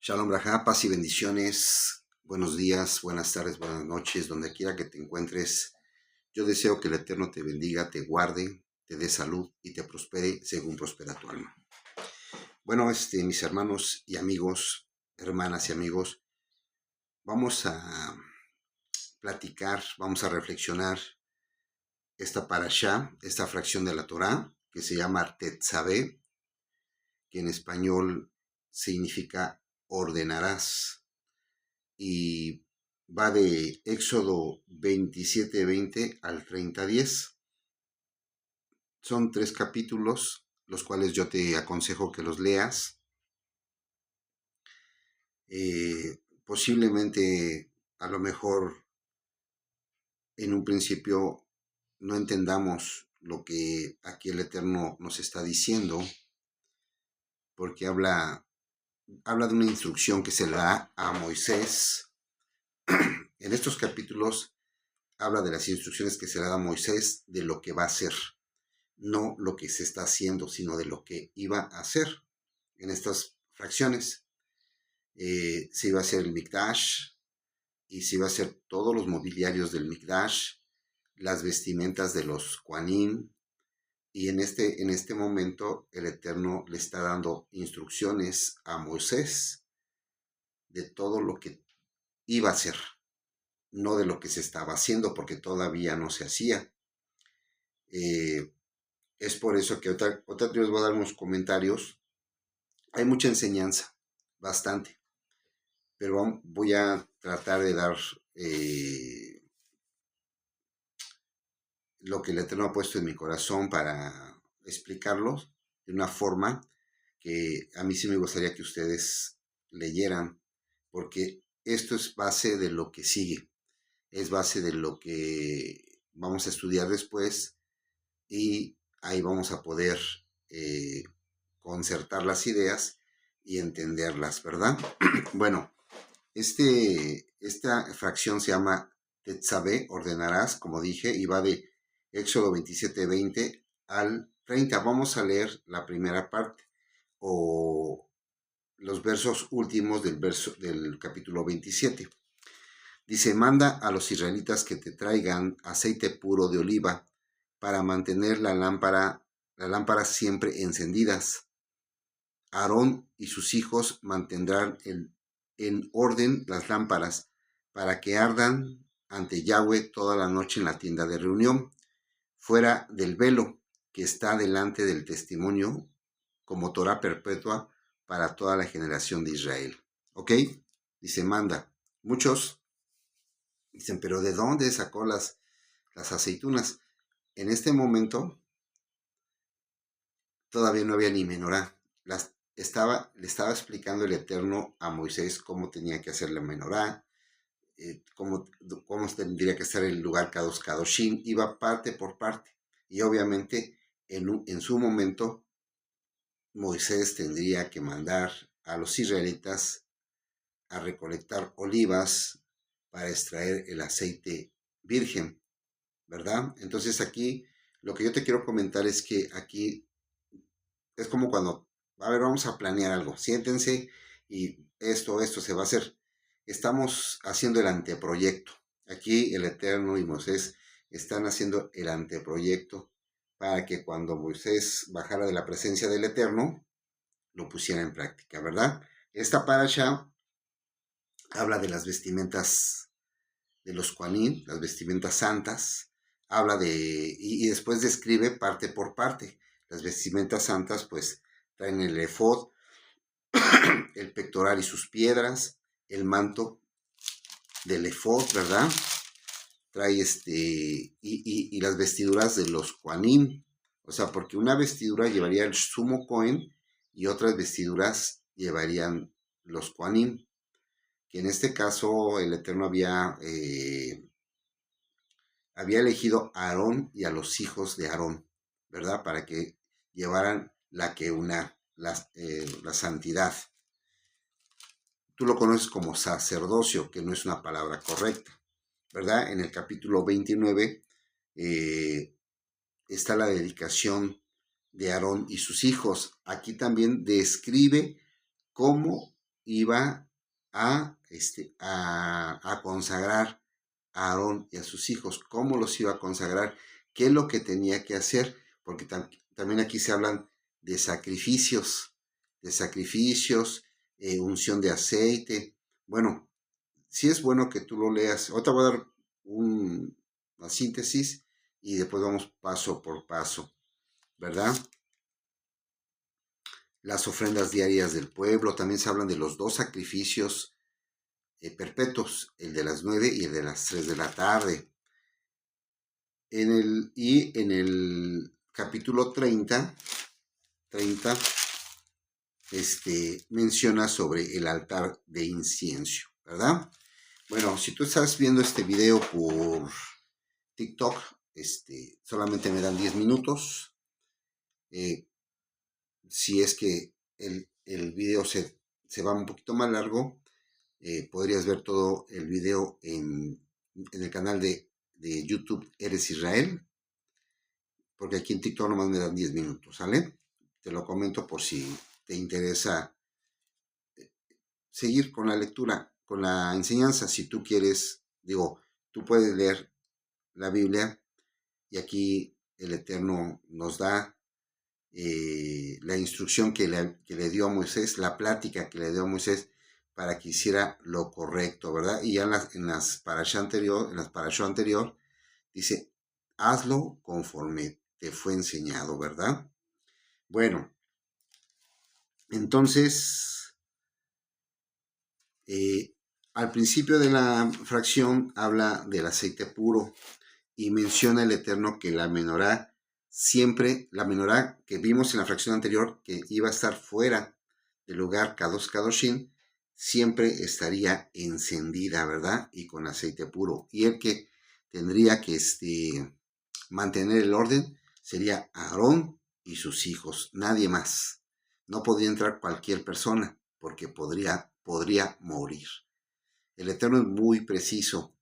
Shalom Brajá, paz y bendiciones. Buenos días, buenas tardes, buenas noches, donde quiera que te encuentres. Yo deseo que el Eterno te bendiga, te guarde, te dé salud y te prospere según prospera tu alma. Bueno, mis hermanos y amigos, hermanas y amigos, vamos a platicar, vamos a reflexionar esta parashá, esta fracción de la Torá, que se llama Tetzaveh, que en español significa ordenarás. Y va de Éxodo 27:20 al 30:10. Son 3 capítulos, los cuales yo te aconsejo que los leas. Posiblemente, a lo mejor, en un principio no entendamos lo que aquí el Eterno nos está diciendo, porque habla de una instrucción que se le da a Moisés. En estos capítulos habla de las instrucciones que se le da a Moisés de lo que va a hacer. No lo que se está haciendo, sino de lo que iba a hacer en estas fracciones. Se iba a hacer el Mikdash y se iba a hacer todos los mobiliarios del Mikdash, las vestimentas de los Kohanim, y en este momento el Eterno le está dando instrucciones a Moisés de todo lo que iba a hacer, no de lo que se estaba haciendo, porque todavía no se hacía. Es por eso que otra les voy a dar unos comentarios. Hay mucha enseñanza, bastante, pero voy a tratar de dar lo que el Eterno ha puesto en mi corazón para explicarlo de una forma que a mí sí me gustaría que ustedes leyeran, porque esto es base de lo que sigue, es base de lo que vamos a estudiar después, y ahí vamos a poder concertar las ideas y entenderlas, ¿verdad? Bueno, esta fracción se llama Tetzaveh, ordenarás, como dije, y va de Éxodo 27:20 al 30. Vamos a leer la primera parte, o los versos últimos del capítulo 27. Dice: manda a los israelitas que te traigan aceite puro de oliva para mantener las lámparas siempre encendidas. Aarón y sus hijos mantendrán en orden las lámparas para que ardan ante Yahweh toda la noche en la tienda de reunión, fuera del velo que está delante del testimonio, como Torah perpetua para toda la generación de Israel. ¿Ok? Dice, manda. Muchos dicen, pero ¿de dónde sacó las aceitunas? En este momento todavía no había ni menorá. Le estaba explicando el Eterno a Moisés cómo tenía que hacer la menorá, cómo tendría que estar el lugar Kadosh Kadoshim. Iba parte por parte. Y obviamente en su momento Moisés tendría que mandar a los israelitas a recolectar olivas para extraer el aceite virgen, ¿verdad? Entonces aquí lo que yo te quiero comentar es que aquí es como cuando, a ver, vamos a planear algo, siéntense y esto se va a hacer. Estamos haciendo el anteproyecto. Aquí el Eterno y Moisés están haciendo el anteproyecto para que cuando Moisés bajara de la presencia del Eterno, lo pusiera en práctica, ¿verdad? Esta parasha habla de las vestimentas de los Kohanim, las vestimentas santas, habla y después describe parte por parte. Las vestimentas santas pues traen el efod, el pectoral y sus piedras, el manto del efod, ¿verdad? Trae y las vestiduras de los Kohanim, o sea, porque una vestidura llevaría el sumo Cohen y otras vestiduras llevarían los Kohanim, que en este caso el Eterno había elegido a Aarón y a los hijos de Aarón, ¿verdad? Para que llevaran la keuna, la santidad. Tú lo conoces como sacerdocio, que no es una palabra correcta, ¿verdad? En el capítulo 29 está la dedicación de Aarón y sus hijos. Aquí también describe cómo iba a consagrar a Aarón y a sus hijos. ¿Cómo los iba a consagrar? ¿Qué es lo que tenía que hacer? Porque también aquí se hablan de sacrificios, unción de aceite. Bueno, sí es bueno que tú lo leas. Ahorita voy a dar una síntesis y después vamos paso por paso, ¿verdad? Las ofrendas diarias del pueblo, también se hablan de los dos sacrificios perpetuos, el de las 9 y el de las 3 de la tarde. En el capítulo 30 menciona sobre el altar de incienso, ¿verdad? Bueno, si tú estás viendo este video por TikTok, solamente me dan 10 minutos. Si es que el video se va un poquito más largo, podrías ver todo el video en el canal de YouTube Eres Israel, porque aquí en TikTok nomás me dan 10 minutos, ¿sale? Te lo comento por si te interesa seguir con la lectura, con la enseñanza. Si tú quieres, tú puedes leer la Biblia y aquí el Eterno nos da la instrucción que le dio a Moisés, la plática que le dio a Moisés para que hiciera lo correcto, ¿verdad? Y ya en las parashá anterior, dice, hazlo conforme te fue enseñado, ¿verdad? Bueno, entonces, al principio de la fracción habla del aceite puro y menciona el Eterno que la menorá siempre, la menorá que vimos en la fracción anterior, que iba a estar fuera del lugar Kadosh Kadoshim, siempre estaría encendida, ¿verdad? Y con aceite puro. Y el que tendría que mantener el orden sería Aarón y sus hijos, nadie más. No podría entrar cualquier persona porque podría morir. El Eterno es muy preciso.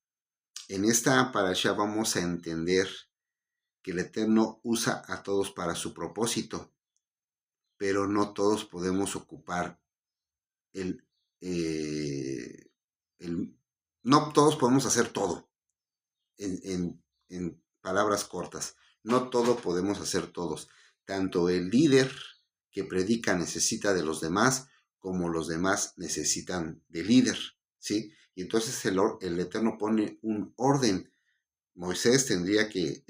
En esta parasha vamos a entender que el Eterno usa a todos para su propósito, pero no todos podemos ocupar no todos podemos hacer todo, en palabras cortas. No todo podemos hacer todos. Tanto el líder que predica necesita de los demás, como los demás necesitan del líder, ¿sí? Y entonces el Eterno pone un orden. Moisés tendría que,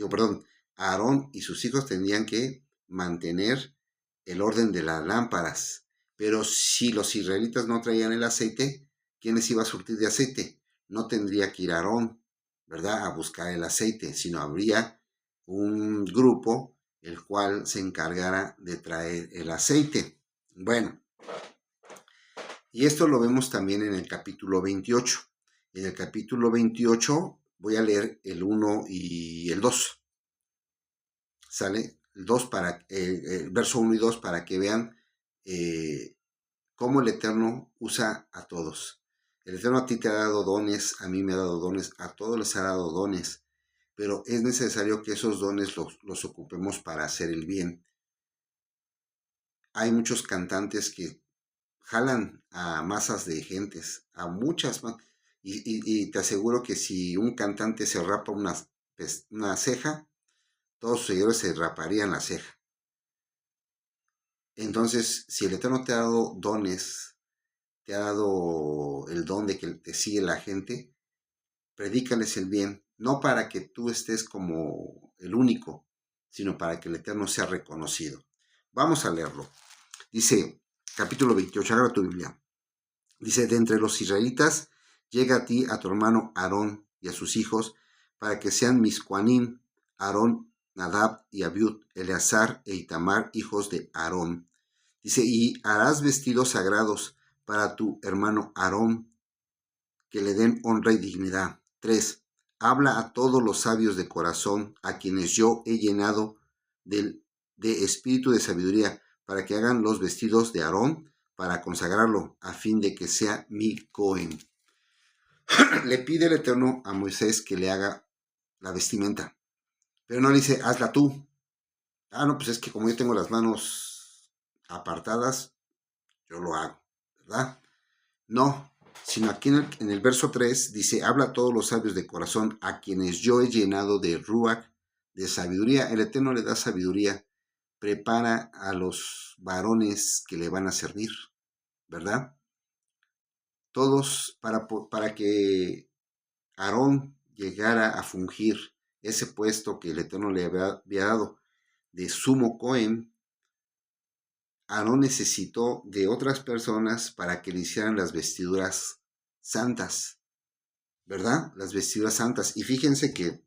Aarón y sus hijos tendrían que mantener el orden de las lámparas. Pero si los israelitas no traían el aceite, ¿quién les iba a surtir de aceite? No tendría que ir Aarón, ¿verdad?, a buscar el aceite, sino habría un grupo el cual se encargara de traer el aceite. Bueno, y esto lo vemos también en el capítulo 28. En el capítulo 28 voy a leer el 1 y el 2. ¿Sale? El 2 verso 1 y 2 para que vean cómo el Eterno usa a todos. El Eterno a ti te ha dado dones, a mí me ha dado dones, a todos les ha dado dones, pero es necesario que esos dones los ocupemos para hacer el bien. Hay muchos cantantes que jalan a masas de gentes, a muchas más, y te aseguro que si un cantante se rapa una ceja, todos sus seguidores se raparían la ceja. Entonces, si el Eterno te ha dado dones, te ha dado el don de que te sigue la gente, predícales el bien, no para que tú estés como el único, sino para que el Eterno sea reconocido. Vamos a leerlo. Dice, capítulo 28, agarra tu Biblia. Dice, de entre los israelitas, llega a ti, a tu hermano Aarón y a sus hijos, para que sean mis Kohanim, Aarón, Nadab y Abiud, Eleazar e Itamar, hijos de Aarón. Dice, y harás vestidos sagrados para tu hermano Aarón, que le den honra y dignidad. 3. Habla a todos los sabios de corazón, a quienes yo he llenado de espíritu de sabiduría, para que hagan los vestidos de Aarón, para consagrarlo, a fin de que sea mi Cohen. Le pide el Eterno a Moisés que le haga la vestimenta, pero no le dice, hazla tú. No, pues es que como yo tengo las manos apartadas, yo lo hago, ¿verdad? No, sino aquí en el verso 3 dice, habla a todos los sabios de corazón, a quienes yo he llenado de ruach, de sabiduría. El Eterno le da sabiduría, prepara a los varones que le van a servir, ¿verdad? Todos para que Aarón llegara a fungir ese puesto que el Eterno le había dado de sumo Cohen. Aarón necesitó de otras personas para que le hicieran las vestiduras santas, ¿verdad? Las vestiduras santas. Y fíjense que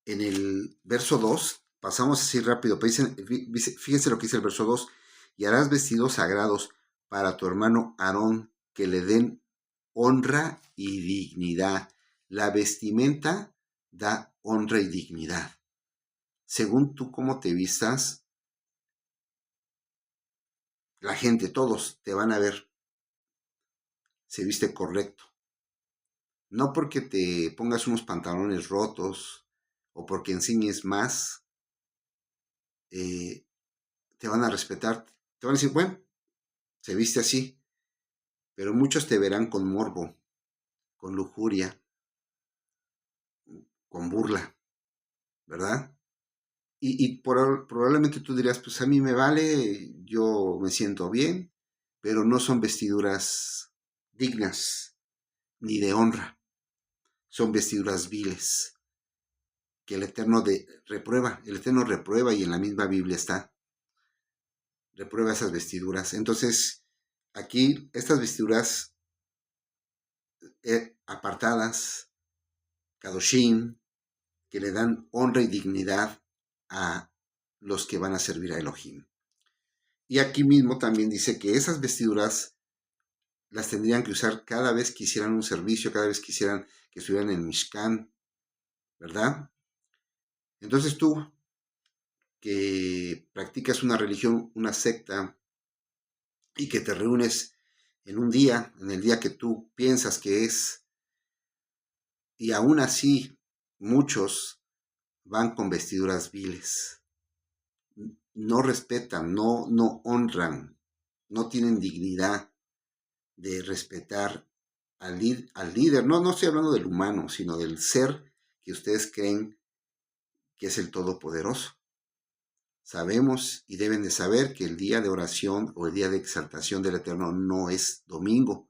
en el verso 2, pasamos así rápido, pero fíjense lo que dice el verso 2, y harás vestidos sagrados para tu hermano Aarón, que le den honra y dignidad. La vestimenta da honra y dignidad. Según tú cómo te vistas, la gente, todos te van a ver, se viste correcto. No porque te pongas unos pantalones rotos o porque enseñes más, te van a respetar. Te van a decir, bueno, se viste así, pero muchos te verán con morbo, con lujuria, con burla, ¿verdad? Probablemente tú dirás, pues a mí me vale, yo me siento bien, pero no son vestiduras dignas ni de honra, son vestiduras viles que el Eterno reprueba, el Eterno reprueba y en la misma Biblia está, reprueba esas vestiduras. Entonces, aquí estas vestiduras apartadas, kadoshim, que le dan honra y dignidad a los que van a servir a Elohim. Y aquí mismo también dice que esas vestiduras las tendrían que usar cada vez que hicieran un servicio, cada vez que hicieran que estuvieran en Mishkan, ¿verdad? Entonces tú, que practicas una religión, una secta, y que te reúnes en un día, en el día que tú piensas que es, y aún así muchos van con vestiduras viles, no respetan, no honran, no tienen dignidad de respetar al líder. No estoy hablando del humano, sino del ser que ustedes creen que es el Todopoderoso. Sabemos y deben de saber que el día de oración o el día de exaltación del Eterno no es domingo,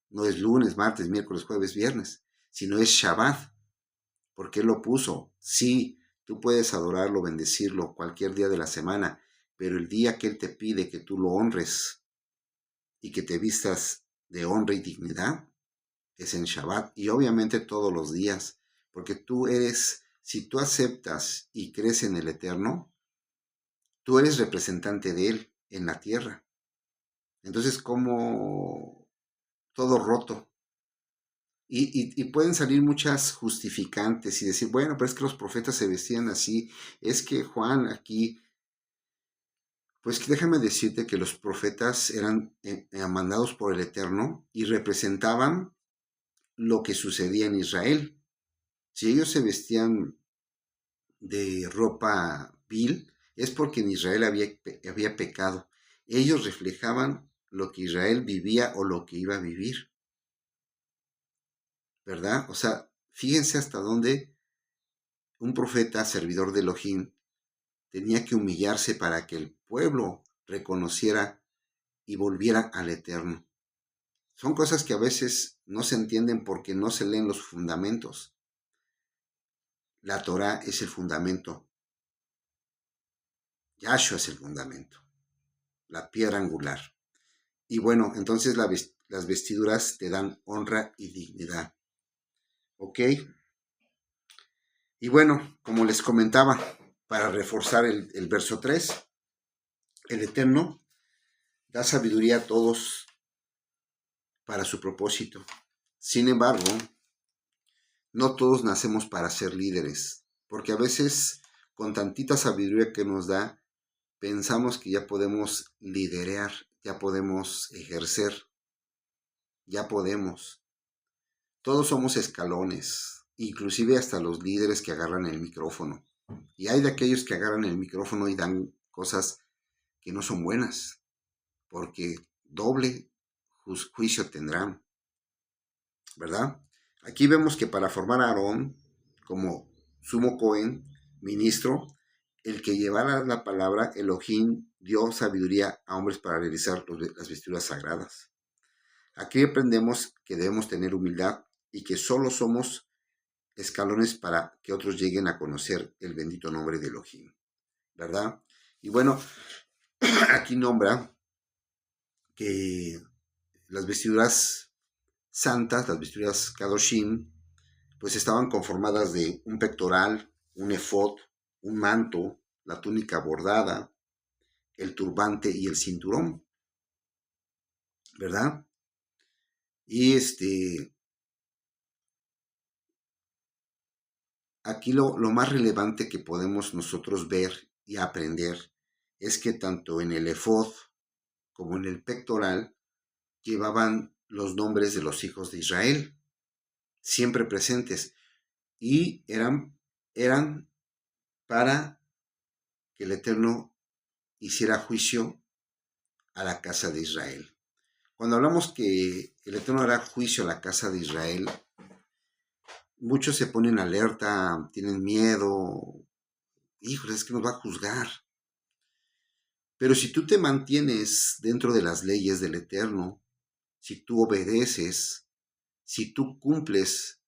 no es lunes, martes, miércoles, jueves, viernes, sino es Shabbat, porque Él lo puso. Sí, tú puedes adorarlo, bendecirlo cualquier día de la semana, pero el día que Él te pide que tú lo honres y que te vistas de honra y dignidad es en Shabbat, y obviamente todos los días, porque tú eres, si tú aceptas y crees en el Eterno, tú eres representante de Él en la tierra. Entonces, como todo roto. Y pueden salir muchas justificantes y decir, bueno, pero es que los profetas se vestían así, es que Juan aquí, pues déjame decirte que los profetas eran mandados por el Eterno y representaban lo que sucedía en Israel. Si ellos se vestían de ropa vil, es porque en Israel había pecado. Ellos reflejaban lo que Israel vivía o lo que iba a vivir, ¿verdad? O sea, fíjense hasta dónde un profeta, servidor de Elohim, tenía que humillarse para que el pueblo reconociera y volviera al Eterno. Son cosas que a veces no se entienden porque no se leen los fundamentos. La Torah es el fundamento. Yahshua es el fundamento, la piedra angular. Y bueno, entonces las vestiduras te dan honra y dignidad. ¿Ok? Y bueno, como les comentaba, para reforzar el verso 3, el Eterno da sabiduría a todos para su propósito. Sin embargo, no todos nacemos para ser líderes, porque a veces con tantita sabiduría que nos da, pensamos que ya podemos liderear, ya podemos ejercer, ya podemos. Todos somos escalones, inclusive hasta los líderes que agarran el micrófono. Y hay de aquellos que agarran el micrófono y dan cosas que no son buenas, porque doble juicio tendrán, ¿verdad? Aquí vemos que para formar a Aarón como sumo Cohen, ministro, el que llevara la palabra Elohim dio sabiduría a hombres para realizar las vestiduras sagradas. Aquí aprendemos que debemos tener humildad y que solo somos escalones para que otros lleguen a conocer el bendito nombre de Elohim, ¿verdad? Y bueno, aquí nombra que las vestiduras santas, las vestiduras Kadoshim, pues estaban conformadas de un pectoral, un efod, un manto, la túnica bordada, el turbante y el cinturón, ¿verdad? Y aquí lo más relevante que podemos nosotros ver y aprender es que tanto en el efod como en el pectoral llevaban los nombres de los hijos de Israel, siempre presentes, y eran para que el Eterno hiciera juicio a la casa de Israel. Cuando hablamos que el Eterno hará juicio a la casa de Israel, muchos se ponen alerta, tienen miedo, híjole, es que nos va a juzgar. Pero si tú te mantienes dentro de las leyes del Eterno, si tú obedeces, si tú cumples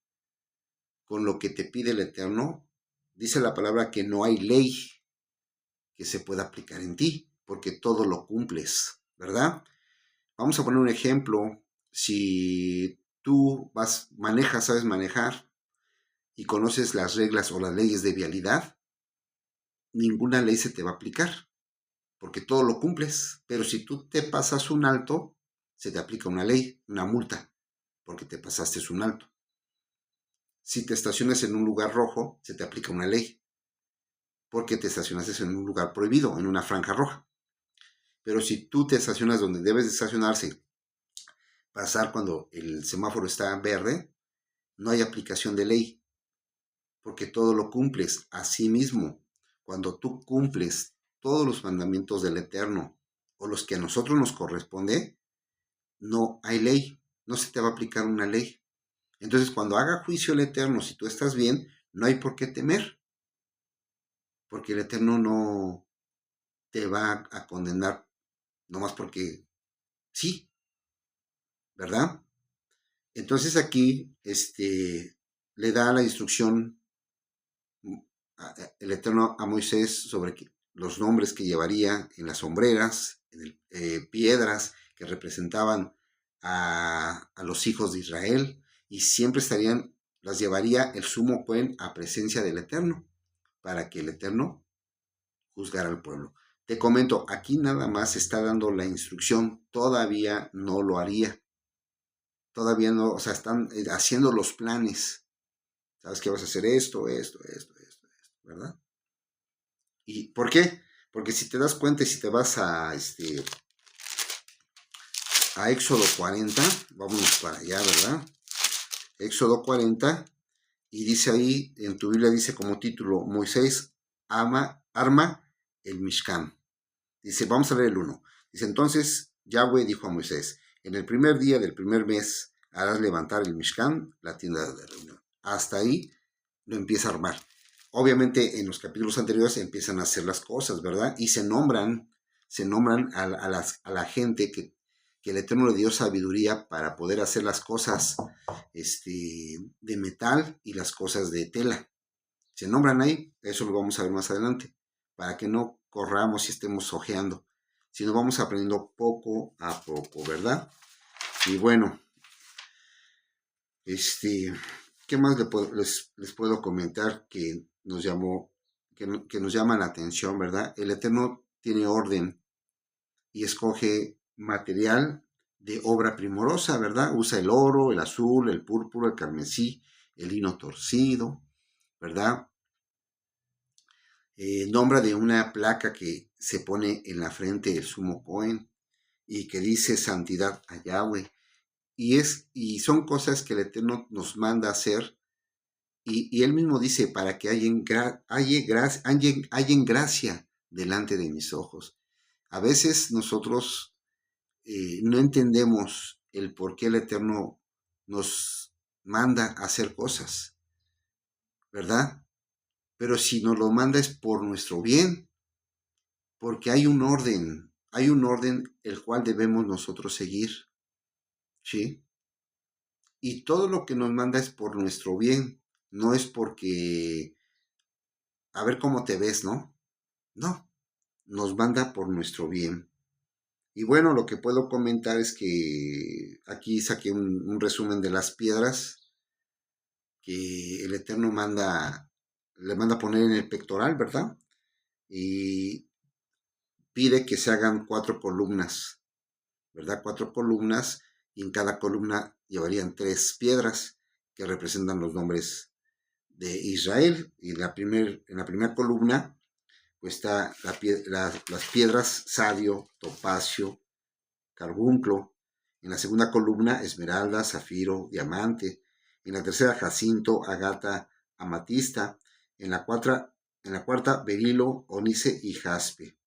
con lo que te pide el Eterno, dice la palabra que no hay ley que se pueda aplicar en ti, porque todo lo cumples, ¿verdad? Vamos a poner un ejemplo. Si tú sabes manejar y conoces las reglas o las leyes de vialidad, ninguna ley se te va a aplicar, porque todo lo cumples. Pero si tú te pasas un alto, se te aplica una ley, una multa, porque te pasaste un alto. Si te estacionas en un lugar rojo, se te aplica una ley, porque te estacionaste en un lugar prohibido, en una franja roja. Pero si tú te estacionas donde debes de estacionarse, pasar cuando el semáforo está verde, no hay aplicación de ley, porque todo lo cumples. Asimismo, cuando tú cumples todos los mandamientos del Eterno o los que a nosotros nos corresponde, no hay ley, no se te va a aplicar una ley. Entonces, cuando haga juicio el Eterno, si tú estás bien, no hay por qué temer, porque el Eterno no te va a condenar nomás porque sí, ¿verdad? Entonces aquí le da la instrucción el Eterno a Moisés sobre los nombres que llevaría en las sombreras, piedras que representaban a los hijos de Israel, y siempre las llevaría el sumo Cohen a presencia del Eterno, para que el Eterno juzgara al pueblo. Te comento, aquí nada más está dando la instrucción, todavía no lo haría, todavía no, o sea, están haciendo los planes. ¿Sabes qué vas a hacer? Esto, ¿verdad? ¿Y por qué? Porque si te das cuenta y si te vas a Éxodo 40, vámonos para allá, ¿verdad? Éxodo 40, y dice ahí, en tu Biblia dice como título, Moisés arma el Mishkan. Dice, vamos a leer el 1. Dice, entonces Yahweh dijo a Moisés, en el primer día del primer mes harás levantar el Mishkan, la tienda de reunión. Hasta ahí lo empieza a armar. Obviamente en los capítulos anteriores empiezan a hacer las cosas, ¿verdad? Y se nombran a la gente que el Eterno le dio sabiduría para poder hacer las cosas de metal y las cosas de tela. Se nombran ahí, eso lo vamos a ver más adelante, para que no corramos y estemos ojeando, sino vamos aprendiendo poco a poco, ¿verdad? Y bueno, ¿qué más les puedo comentar que nos llama la atención, ¿verdad? El Eterno tiene orden y escoge material de obra primorosa, ¿verdad? Usa el oro, el azul, el púrpura, el carmesí, el lino torcido, ¿verdad? Nombra de una placa que se pone en la frente del sumo Cohen y que dice santidad a Yahweh. Y son cosas que el Eterno nos manda a hacer, y él mismo dice, para que hallen gracia delante de mis ojos. A veces nosotros no entendemos el por qué el Eterno nos manda a hacer cosas, ¿verdad? Pero si nos lo manda es por nuestro bien, porque hay un orden el cual debemos nosotros seguir, ¿sí? Y todo lo que nos manda es por nuestro bien, no es porque, a ver cómo te ves, ¿no? No, nos manda por nuestro bien. Y bueno, lo que puedo comentar es que aquí saqué un resumen de las piedras que el Eterno le manda poner en el pectoral, ¿verdad? Y pide que se hagan 4 columnas, ¿verdad? 4 columnas, y en cada columna llevarían 3 piedras que representan los nombres de Israel. Y en la primera columna pues está las piedras sadio, topacio, carbunclo. En la segunda columna, esmeralda, zafiro, diamante. En la tercera, jacinto, agata, amatista. En la cuarta, berilo, ónice y jaspe.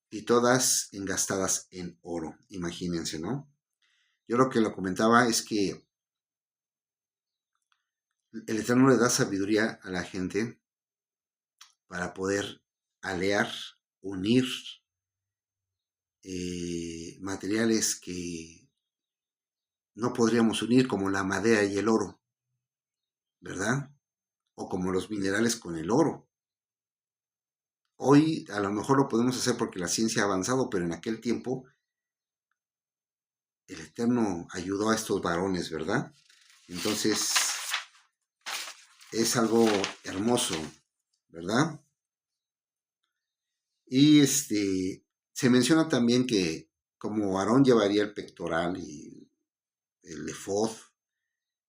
Y todas engastadas en oro. Imagínense, ¿no? Yo lo que lo comentaba es que el Eterno le da sabiduría a la gente para poder alear, unir materiales que no podríamos unir, como la madera y el oro, ¿verdad? O como los minerales con el oro. Hoy a lo mejor lo podemos hacer porque la ciencia ha avanzado, pero en aquel tiempo el Eterno ayudó a estos varones, ¿verdad? Entonces es algo hermoso, ¿verdad? Y se menciona también que como Aarón llevaría el pectoral y el efod,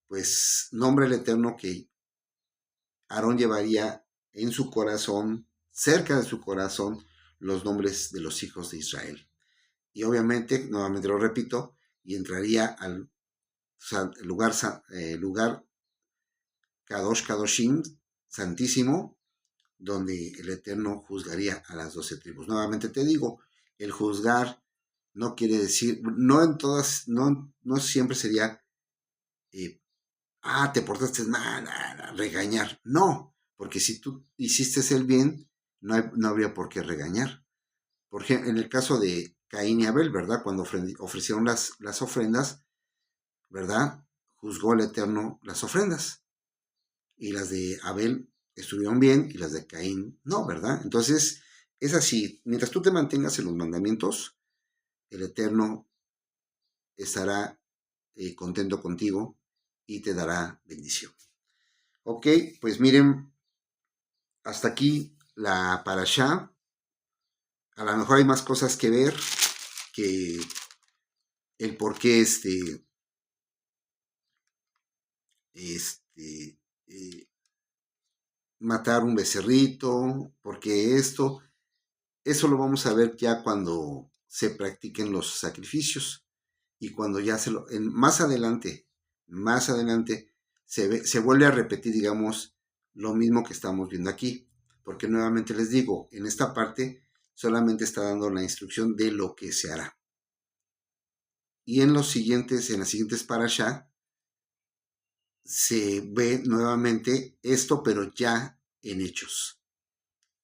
pues nombra el Eterno que Aarón llevaría en su corazón, cerca de su corazón, los nombres de los hijos de Israel. Y obviamente, nuevamente lo repito, y entraría al lugar Kadosh Kadoshim, santísimo, donde el Eterno juzgaría a las 12 tribus. Nuevamente te digo, el juzgar no quiere decir, no en todas, no siempre sería, te portaste mal, regañar. No, porque si tú hiciste el bien, no habría por qué regañar. Por ejemplo, en el caso de Caín y Abel, ¿verdad? Cuando ofrecieron las ofrendas, ¿verdad? Juzgó el Eterno las ofrendas. Y las de Abel estuvieron bien y las de Caín no, ¿verdad? Entonces, es así. Mientras tú te mantengas en los mandamientos, el Eterno estará contento contigo y te dará bendición. Ok, pues miren, hasta aquí la parashá. A lo mejor hay más cosas que ver, que el por qué matar un becerrito, porque eso lo vamos a ver ya cuando se practiquen los sacrificios y cuando ya más adelante se vuelve a repetir, digamos, lo mismo que estamos viendo aquí, porque nuevamente les digo, en esta parte solamente está dando la instrucción de lo que se hará. Y en las siguientes parashá, se ve nuevamente esto, pero ya en hechos.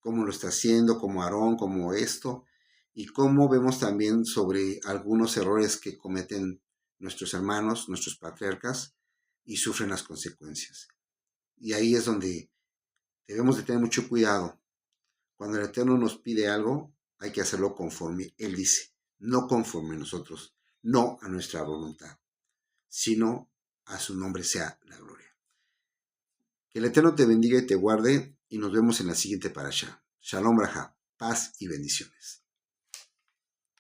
Cómo lo está haciendo, como Aarón, como esto, y cómo vemos también sobre algunos errores que cometen nuestros hermanos, nuestros patriarcas, y sufren las consecuencias. Y ahí es donde debemos de tener mucho cuidado. Cuando el Eterno nos pide algo, hay que hacerlo conforme Él dice, no conforme nosotros, no a nuestra voluntad, sino a su nombre sea la gloria. Que el Eterno te bendiga y te guarde, y nos vemos en la siguiente parasha. Shalom Braja, paz y bendiciones.